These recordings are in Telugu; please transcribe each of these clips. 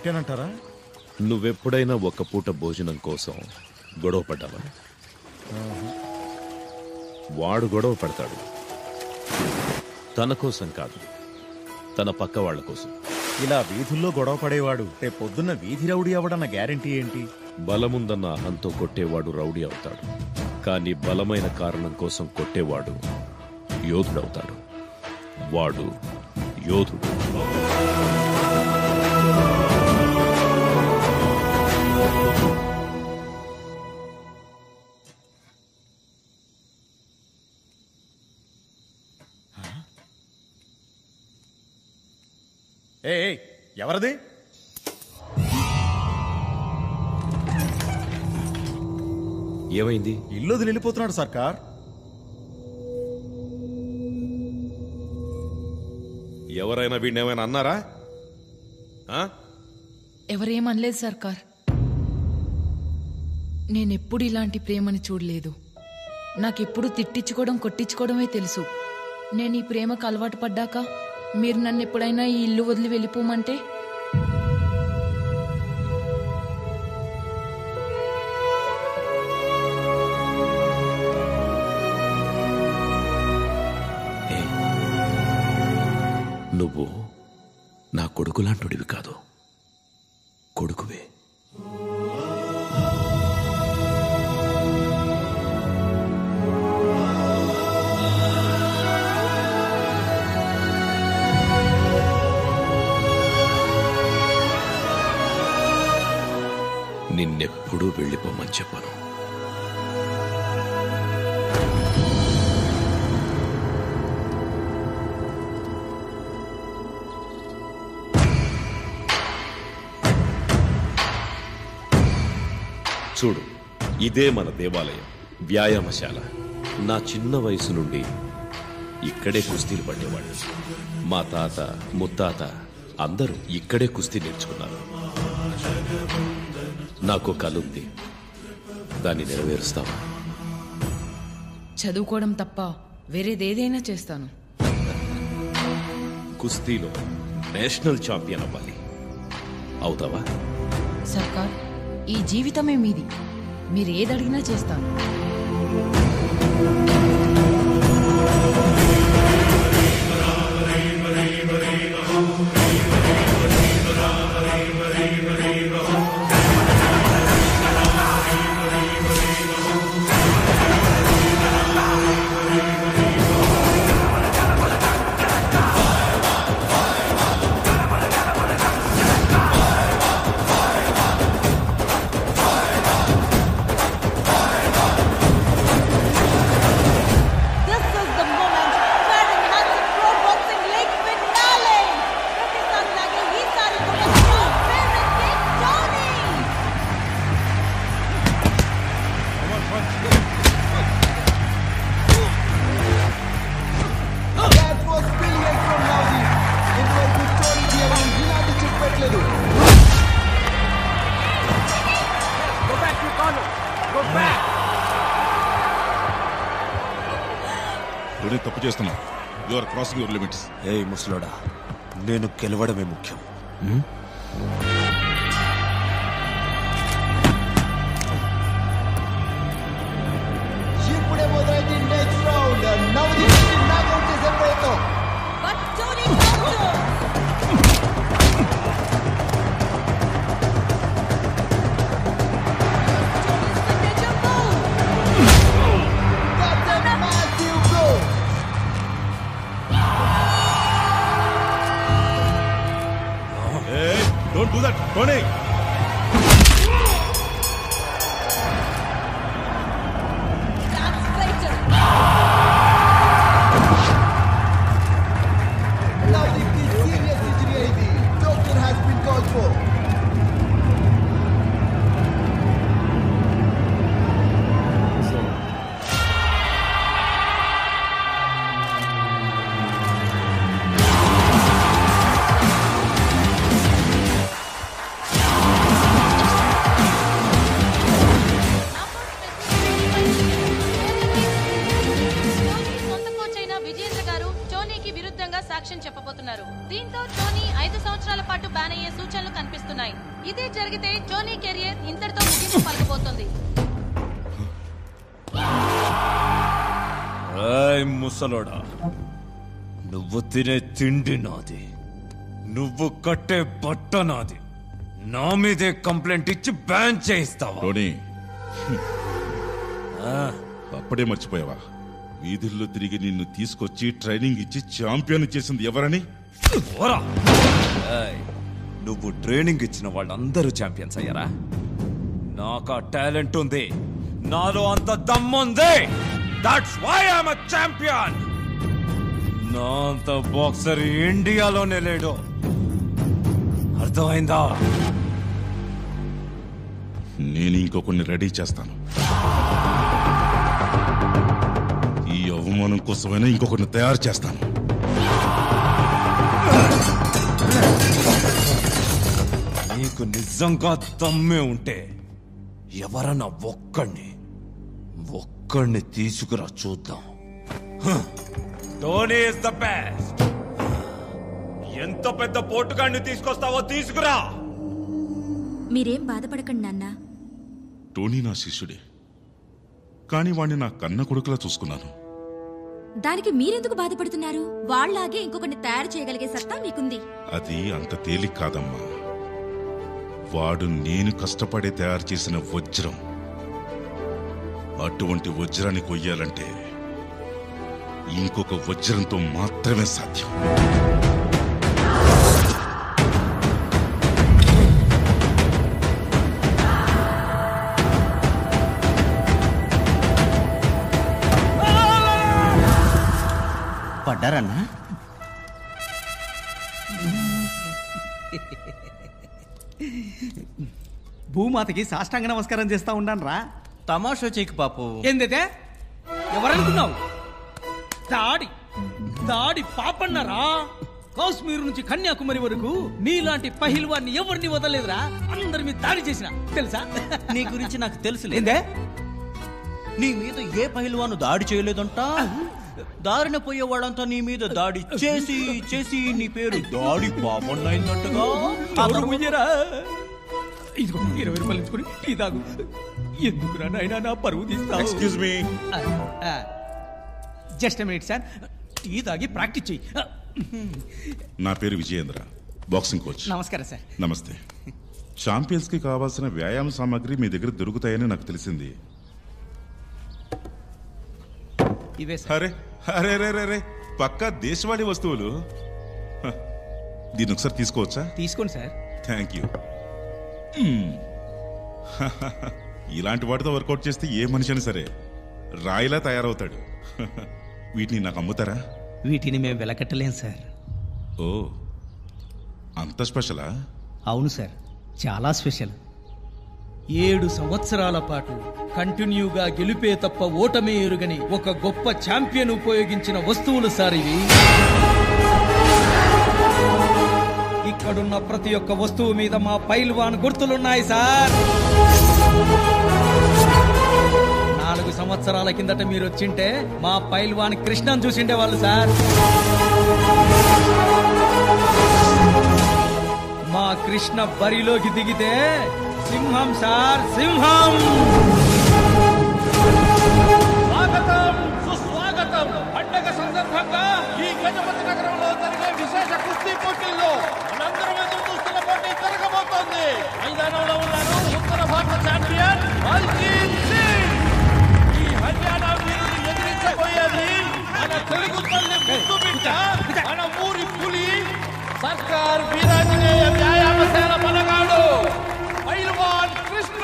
కరెక్టేనంటారా? నువ్వెప్పుడైనా ఒక పూట భోజనం కోసం గొడవ పడ్డావా? వాడు గొడవ పడతాడు, తన కోసం కాదు, తన పక్క వాళ్ళ కోసం. ఇలా వీధుల్లో గొడవ పడేవాడు రేపు పొద్దున్న వీధి రౌడీ అవడన్న గ్యారెంటీ ఏంటి? బలముందన్న అహంతో కొట్టేవాడు రౌడీ అవుతాడు, కానీ బలమైన కారణం కోసం కొట్టేవాడు యోధుడవుతాడు. వాడు యోధుడు. ఏ ఎవరది? ఏమైంది? ఇల్లు వదిలి వెళ్ళిపోతున్నాడు సర్కార్. ఎవరైనా వీడినేమైనా అన్నారా? ఎవరేమనలేదు సర్కార్. నేనెప్పుడు ఇలాంటి ప్రేమని చూడలేదు. నాకెప్పుడు తిట్టించుకోవడం కొట్టించుకోవడమే తెలుసు. నేను ఈ ప్రేమకు అలవాటు పడ్డాక మీరు నన్ను ఎప్పుడైనా ఈ ఇల్లు వదిలి వెళ్ళిపోమంటే నువ్వు నా కొడుకులాంటుడివి కాదు, కొడుకువే. నిన్నెప్పుడూ వెళ్ళిపోమని చెప్పను. చూడు, ఇదే మన దేవాలయం, వ్యాయామశాల. నా చిన్న వయసు నుండి ఇక్కడే కుస్తీలు పడేవాళ్ళు. మా తాత ముత్తాత అందరూ ఇక్కడే కుస్తీ నేర్చుకున్నారు. నాకు కల ఉంది, దాన్ని నెరవేరుస్తావా? చదువుకోవడం తప్ప వేరేదేదైనా చేస్తాను. కుస్తీలో నేషనల్ ఛాంపియన్ అవ్వాలి. అవుతావా? సర్కార్, ఈ జీవితమే మీది. మీరు ఏదడిగినా చేస్తాను. తప్పు చేస్తున్నావు. You are crossing your limits. ఏయ్ ముసలోడా, నేను గెలవడమే ముఖ్యం. ఇప్పుడే మొదలైంది నెక్స్ట్ రౌండ్. నవదీప్ నాకౌట్ చేసే ప్రయత్నం. Don't do that, Tony. Now the serious injury ID. Doctor has been called for. కనిపిస్తున్నాయి. ఇదే జరిగితే జోనీ కెరియర్ ఇంతటితో ముగింపు పలకబోతుంది. ముసలోడా, నువ్వు తినే తిండి నాది, నువ్వు కట్టే బట్ట నాది. నా మీదే కంప్లైంట్ ఇచ్చి బ్యాన్ చేయిస్తావా? టోనీ, అప్పుడే మర్చిపోయావా? వీధుల్లో తిరిగి నిన్ను తీసుకొచ్చి ట్రైనింగ్ ఇచ్చి ఛాంపియన్ చేసింది ఎవరని? నువ్వు ట్రైనింగ్ ఇచ్చిన వాళ్ళందరూ ఛాంపియన్స్ అయ్యారా? నాకు ఆ టాలెంట్ ఉంది, నాలో అంత దమ్ముంది. That's why I'm a champion. నా అంత బాక్సర్ ఇండియాలోనే లేడు. అర్థమైందా? నేను ఇంకొకరిని రెడీ చేస్తాను. ఈ అవమానం కోసమైనా ఇంకొకరిని తయారు చేస్తాను. నీకు నిజంగా దమ్మే ఉంటే ఎవరన్నా ఒక్కడిని తీసుకురా చూద్దాం. Dhoni is the best. ఎంత పెద్ద పోటుగాడిని తీసుకొస్తావో తీసుకురా. మీరేం బాధపడకండి నాన్న. టోనీ నా శిష్యుడే, కానీ వాణ్ణి నా కన్న కొడుకులా చూసుకున్నాను. దానికి మీరెందుకు బాధపడుతున్నారు? వాళ్ళలాగే ఇంకొకరిని తయారు చేయగలిగే సత్తా మీకుంది. అది అంత తేలిక కాదమ్మా. వాడు నేను కష్టపడి తయారు చేసిన వజ్రం. అటువంటి వజ్రాన్ని కొయ్యాలంటే ఇంకొక వజ్రంతో మాత్రమే సాధ్యం. పడ్డారన్నా? భూమాతకి సాష్టాంగ నమస్కారం చేస్తా ఉండాను రా. తమాషా చేయకు పాపు. ఏందైతే ఎవరనుకున్నావు? దాడి పాపన్నారా? కాశ్మీర్ నుంచి కన్యాకుమారి వరకు నీలాంటి పహిల్వాన్ని ఎవరిని వదలలేదురా. అందరి మీద దాడి చేసిన తెలుసా? నీ గురించి నాకు తెలుసులేదే. నీ మీద ఏ పహిల్వాను దాడి చేయలేదంట. దారిన పోయేవాడంతా నీ మీద దాడి చేసి చేసి నీ పేరు దాడి పాపన్నైందంటగా. ఇదిగో 20 రూపాయలు ఇచ్చుకుని టీ తాగు. ఎందుకురా నాయనా నా పరువు తీస్తావు? Excuse me. Just minute sir, tea తాగి ప్రాక్టీస్ చెయ్యి. నా పేరు విజయేంద్ర, బాక్సింగ్ కోచ్. నమస్కారం సార్. నమస్తే. ఛాంపియన్స్ కి కావాల్సిన వ్యాయామ సామాగ్రి మీ దగ్గర దొరుకుతాయని నాకు తెలిసింది. ఇవే అరే అరే రే రే, పక్కా దేశవాళీ వస్తువులు. దీన్ని ఒకసారి తీసుకోవచ్చా? తీసుకోండి సార్. Thank you. ఇలాంటి వాటితో వర్కౌట్ చేస్తే ఏ మనిషి అయినా సరే రాయిలా తయారవుతాడు. వీటిని నాకు అమ్ముతారా? వీటిని మేము వెలకట్టలేం సార్. ఓ, అంత స్పెషలా? అవును సార్, చాలా స్పెషల్. 7 సంవత్సరాల పాటు కంటిన్యూగా గెలిపే తప్ప ఓటమే ఎరుగని ఒక గొప్ప ఛాంపియన్ ఉపయోగించిన వస్తువులు సార్ ఇవి. ఇక్కడున్న ప్రతి ఒక్క వస్తువు మీద మా పైల్వాన్ గుర్తులున్నాయి సార్. 4 సంవత్సరాల కిందట మీరు వచ్చింటే మా పైల్వాన్ కృష్ణన్ చూసిండే వాళ్ళు సార్. మా కృష్ణ బరిలోకి దిగితే సింహం సార్, సింహం. స్వాగతం, సుస్వాగతం. పండగ సందర్భంగా ఈ గజపతి నగరంలో జరిగే విశేష కుస్తీ పోటీల్లో మనందరం ఎదురు చూస్తున్న పోటీ జరగబోతోంది. మైదానంలో ఉన్నారు ఉత్తర భారత ఛాంపియన్ బల్జీత్ సింగ్. ఈ హర్యానా వీరుని ఎదిరించబోయేది మన తెలుగు తల్లి ముద్దు బిడ్డ, మన ఊరి పులి, సర్కార్ వీరాంజనేయ వ్యాయామశాల మనగాడు పైల్వాన్ కృష్ణ.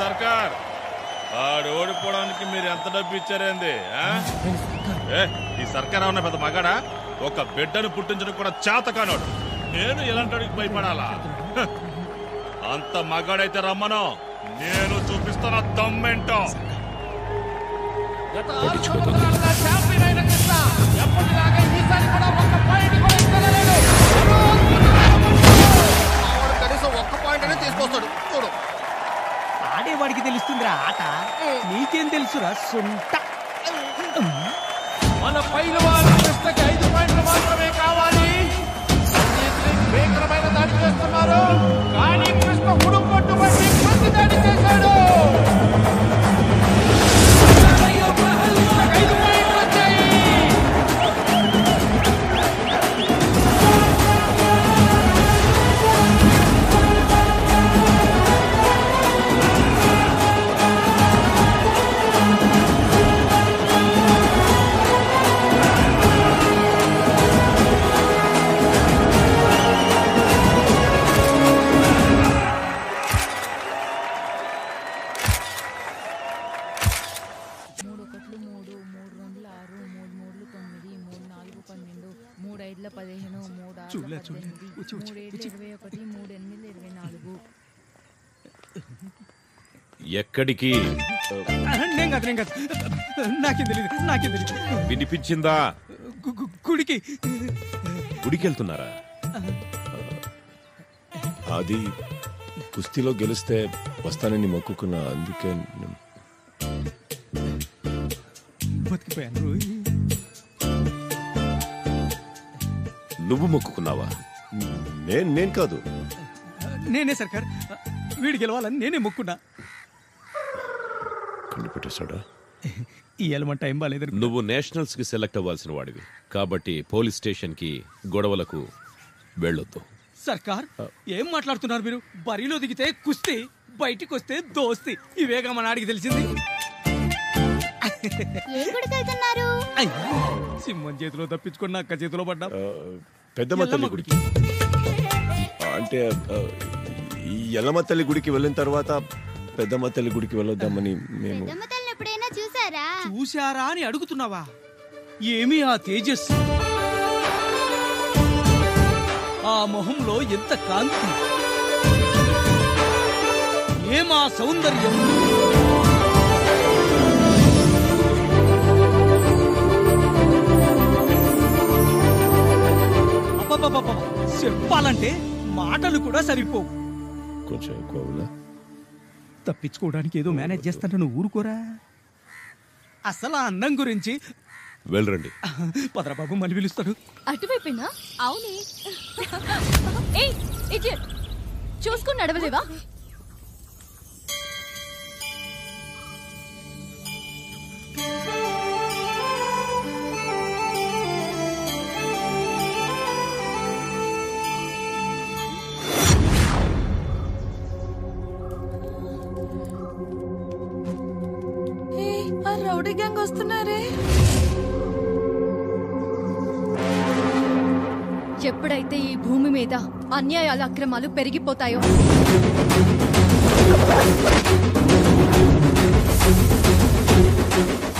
సర్కార్ వాడు ఓడిపోవడానికి మీరు ఎంత డబ్బు ఇచ్చారేంది? ఈ సర్కార్ ఉన్న పెద్ద మగాడా? ఒక బిడ్డను పుట్టించడం కూడా చేత కానోడు. నేను ఇలాంటి భయపడాలా? అంత మగాడైతే రమ్మను, నేను చూపిస్తాను దమ్మేంటో. కనీసం ఒక్క పాయింట్ అనేది తీసుకొస్తాడు చూడు. ఆడేవాడికి తెలుస్తుందిరా ఆట, నీకేం తెలుసురా సొంట. మన పైలవాన్ కృష్ణకి 5 పాయింట్లు మాత్రమే కావాలి. భీకరమైన దాడి చేస్తున్నారు, కానీ కృష్ణ కుడుం పట్టుబట్టి ప్రతి దాడి చేశాడు. 5 పాయింట్లు వచ్చాయి. ఎక్కడికి? నాకేం తెలీదు. వినిపించిందా? గుడికి. గుడికి వెళ్తున్నారా? అది కుస్తీలో గెలిస్తే వస్తానని మొక్కుకున్నా, అందుకే బతికిపోయాను. నువ్వు మొక్కుకున్నావా? నేను కాదు, నేనే సర్కార్. వీడి గెలవాలని నేనే మొక్కున్నా. పెట్టేశాడా? ఈ ఎలమంట టైం బాలేదు. నువ్వు నేషనల్స్ కి సెలెక్ట్ అవ్వాల్సిన వాడివి కాబట్టి పోలీస్ స్టేషన్ కి గొడవలకు వెళ్ళొద్దు. సర్కార్ ఏం మాట్లాడుతున్నారు మీరు? బరిలో దిగితే కుస్తీ, బయటికి వస్తే దోస్తి. ఇవేగా మన ఆడికి తెలిసింది. సింహం చేతిలో తప్పించుకున్న అక్క చేతిలో పడ్డా. పెద్దమ్మ తల్లి గుడికి. అంటే ఈ ఎల్లమ్మ తల్లి గుడికి వెళ్ళిన తర్వాత పెద్దమ్మ తల్లి గుడికి వెళ్ళొద్దామని మేము. చూశారా అని అడుగుతున్నావా? ఏమి ఆ తేజస్సు, ఆ మొహంలో ఎంత కాంతి, ఏమా సౌందర్యం. చెప్పాలంటే మాటలు కూడా సరిపోవు. కొంచెం ఎక్కువ తప్పించుకోవడానికి ఏదో మేనేజ్ చేస్తాను, నువ్వు ఊరుకోరా. అసలు ఆ అందం గురించి వెళ్ళరండి. పదరాబాబు మళ్ళీ పిలుస్తాడు. అటువైపేనా? అవునే. చూసుకుని నడవలేవా? Rowdy gang వస్తున్నారే. ఎప్పుడైతే ఈ భూమి మీద అన్యాయాలు అక్రమాలు పెరిగిపోతాయో,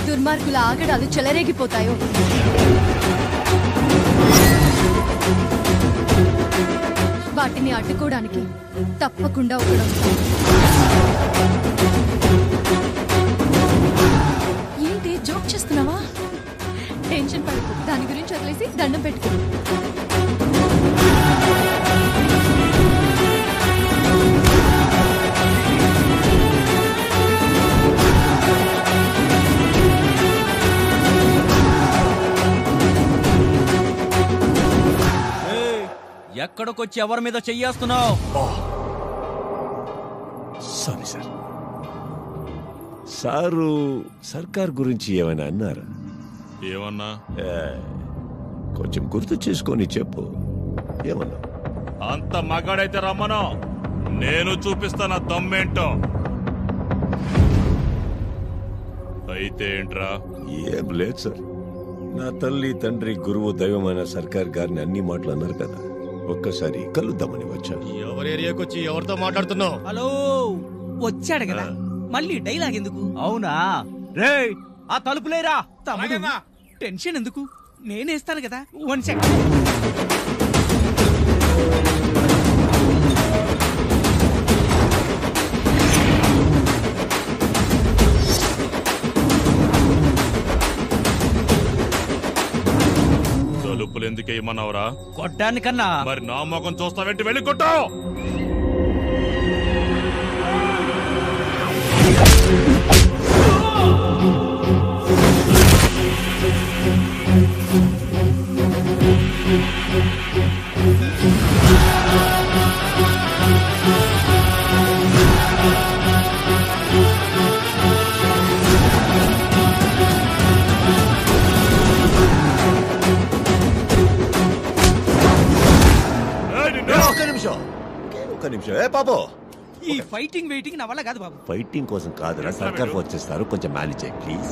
దుర్మార్గుల ఆగడాలు చెలరేగిపోతాయో, వాటిని అడ్డుకోవడానికి తప్పకుండా ఒకడు. ఏంటి జోక్ చేస్తున్నావా? టెన్షన్ పడకు, దాని గురించి వదిలేసి దండం పెట్టుకో. ఎక్కడికొచ్చి ఎవరి మీద చెయ్యేస్తున్నావు? Sorry sir. సారు సర్కార్ గురించి ఏమైనా అన్నారా? ఏమన్నా? కొంచెం గుర్తు చేసుకొని చెప్పు. ఏమన్నా? అంత మగాడైతే రమ్మను, నేను చూపిస్తాను దమ్మేంటో. అయితే ఏంట్రా? ఏం లేదు సార్, నా తల్లి తండ్రి గురువు దైవమైన సర్కార్ గారిని అన్ని మాటలు అన్నారు కదా, ఒక్కసారి కలుద్దామని వచ్చా. ఎవరి ఏరియాకి వచ్చి ఎవరితో మాట్లాడుతున్నావు? హలో, వచ్చాడు కదా మళ్ళీ డైలాగ్ ఎందుకు? అవునా రే, ఆ తలుపులేరా. తమ్ముడు టెన్షన్ ఎందుకు, నేనేస్తాను కదా. 1 సెకండ్. తలుపులు ఎందుకే ఇమ్మన్నావురా? కొట్టానికన్నా మరి నా ముఖం చూస్తావేంటి? వెళ్ళి కొట్టు. ఒక్క నిమిషం. ఏ పాపో, ఈ ఫైటింగ్ వెయిటింగ్ నా వల్ల కాదు బాబు. ఫైటింగ్ కోసం కాదురా, సర్కార్ వచ్చేస్తారు, కొంచెం మేనేజ్ చేయి ప్లీజ్.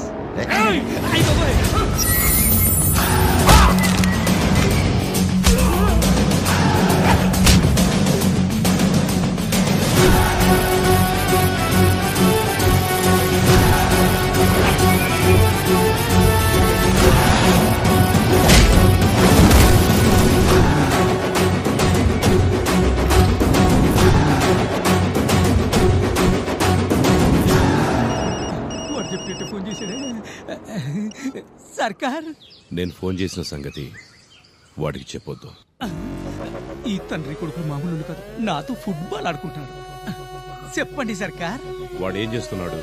ఫోన్ చేశాడే సర్కార్. నేను ఫోన్ చేసిన సంగతి వాడికి చెప్పొద్దు. ఈ తండ్రి కొడుకు మామూలు కాదు, నాతో ఫుట్బాల్ ఆడుకుంటున్నాడు. చెప్పండి సర్కార్. వాడు ఏం చేస్తున్నాడు?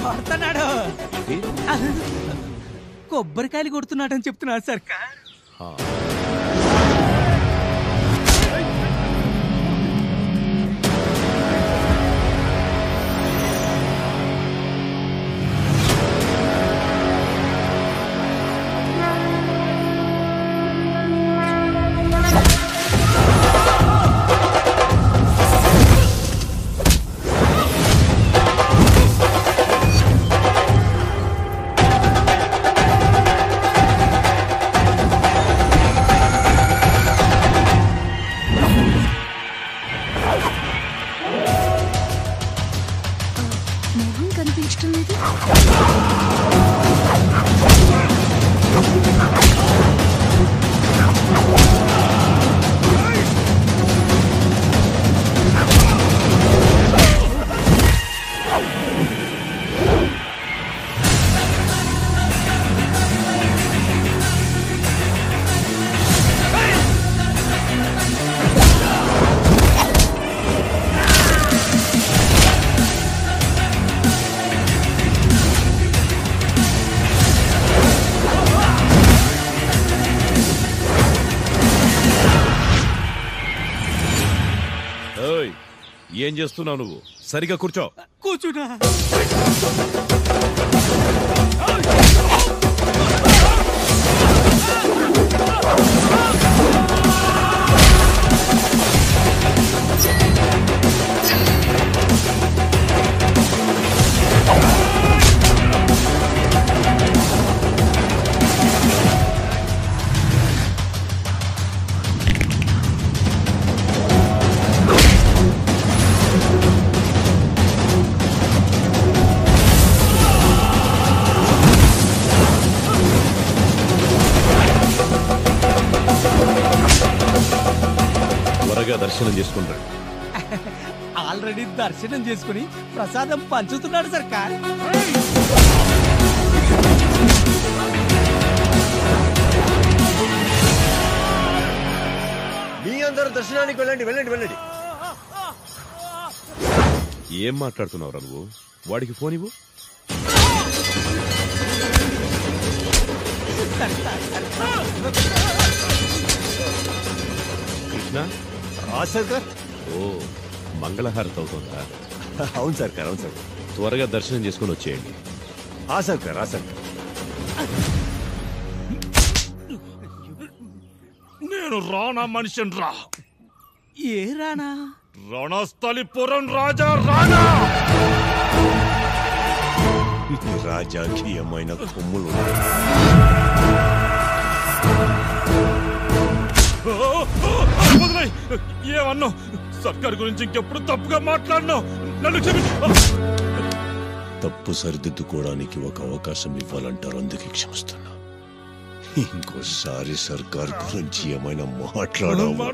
కొడుతున్నాడు, కొబ్బరికాయలు కొడుతున్నాడని చెప్తున్నాడు సర్కార్. ఏం చేస్తున్నావు నువ్వు? సరిగా కూర్చో. కూర్చున్నా. దర్శనం చేసుకుంటాడు. ఆల్రెడీ దర్శనం చేసుకుని ప్రసాదం పంచుతున్నాడు సర్కార్. మీ అందరూ దర్శనానికి వెళ్ళండి వెళ్ళండి వెళ్ళండి. ఏం మాట్లాడుతున్నావురా నువ్వు? వాడికి ఫోన్ ఇవ్వు. కృష్ణ. సర్కార్. ఓ, మంగళహారతి అవుతుందా? అవును సర్కార్, అవును సార్. త్వరగా దర్శనం చేసుకుని వచ్చేయండి. సర్కార్, సర్కార్. నేను రానా మనిషిని రా. ఏ రానా? రణస్థలిపురం రాజా రాణా రాజకీయమైన కొమ్ములు ఏమన్నావు? సర్కార్ గురించి ఇంకెప్పుడు తప్పుగా మాట్లాడినావు. నన్ను క్షమించు. తప్పు సరిదిద్దుకోవడానికి ఒక అవకాశం ఇవ్వాలంటారు, అందుకే క్షమిస్తున్నా. ఇంకోసారి సర్కార్ గురించి ఏమైనా మాట్లాడినా